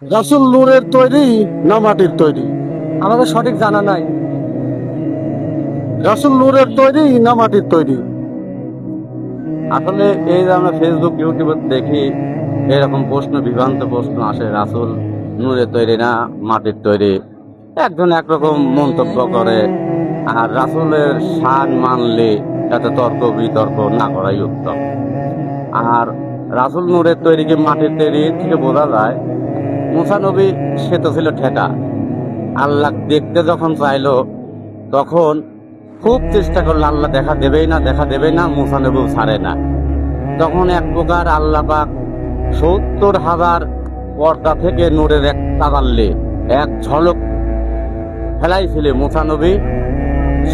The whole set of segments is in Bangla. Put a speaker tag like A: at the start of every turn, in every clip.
A: রাসূল নূরের তৈরি না মাটির তৈরি?
B: আমাদের সঠিক জানা নাই।
A: রাসূল নূরের তৈরি না মাটির তৈরি?
C: আসলে এই যে আমরা ফেসবুক ইউটিউবে দেখি এরকম প্রশ্ন, বিভ্রান্ত প্রশ্ন আসে, রাসূল নূরের তৈরি না মাটির তৈরি, একজন একরকম মন্তব্য করে। আর রাসূলের শান মানলে এত তর্ক বিতর্ক না করাই উত্তম। আর রাসূল নূরের তৈরি কি মাটির তৈরি থেকে বোঝা যায়, মুসা নবী সে তো ছিল ঠেকা। আল্লাহ দেখতে যখন চাইলো তখন খুব চেষ্টা করলো, আল্লাহ দেখা দেবেই না, মুসা নবী ছাড়ে না। তখন এক প্রকার আল্লাহ পাক ৭০,০০০ পর্দা থেকে নূরের এক তাজাল্লি, এক ঝলক ফেলাইছিলে। মুসা নবী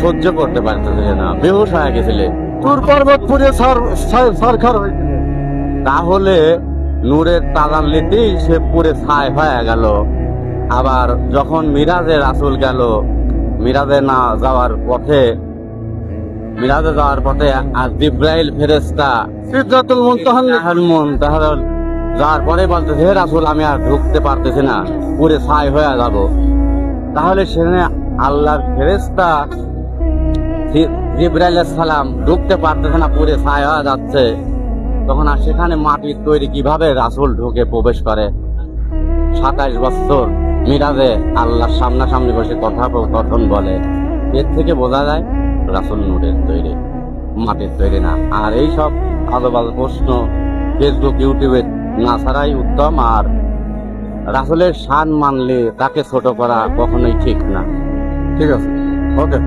C: সহ্য করতে পারতেছিলেন না, বেহুশ হয়ে গেছিলেন।
A: তুর পর্বত পুড়ে ছারখার হয়েছিল।
C: তাহলে নূরের তাজাল্লিতেই সে পুরে ছাই হয়ে গেল। আবার যখন মিরাজে রাসূল গেল, মিরাজে যাওয়ার পথে আর জিব্রাইল ফেরেশতা
A: সিদরাতুল মুনতাহা
C: যাওয়ার পরে বলতেছে, হে রাসূল আমি আর ঢুকতে পারতেছি না, পুরে ছাই হয়ে যাব। তাহলে সেখানে আল্লাহর ফেরেশতা জিব্রাইল আলাইহিস সালাম ঢুকতে পারতেছে না, পুরে ছাই হয়ে যাচ্ছে। তখন আর সেখানে মাটির তৈরি কিভাবে রাসূল ঢুকে প্রবেশ করে? ২৭ বছর মিরাজে আল্লাহর সামনাসামনি বসে কথোপকথন বলে। এর থেকে বোঝা যায় রাসূল নূরের তৈরি, মাটির তৈরি না। আর এই সব আজেবাজে প্রশ্ন ফেসবুক ইউটিউবে না ছাড়াই উত্তম। আর রাসূলের শান মানলে তাকে ছোট করা কখনোই ঠিক না।
A: ঠিক আছে, ওকে।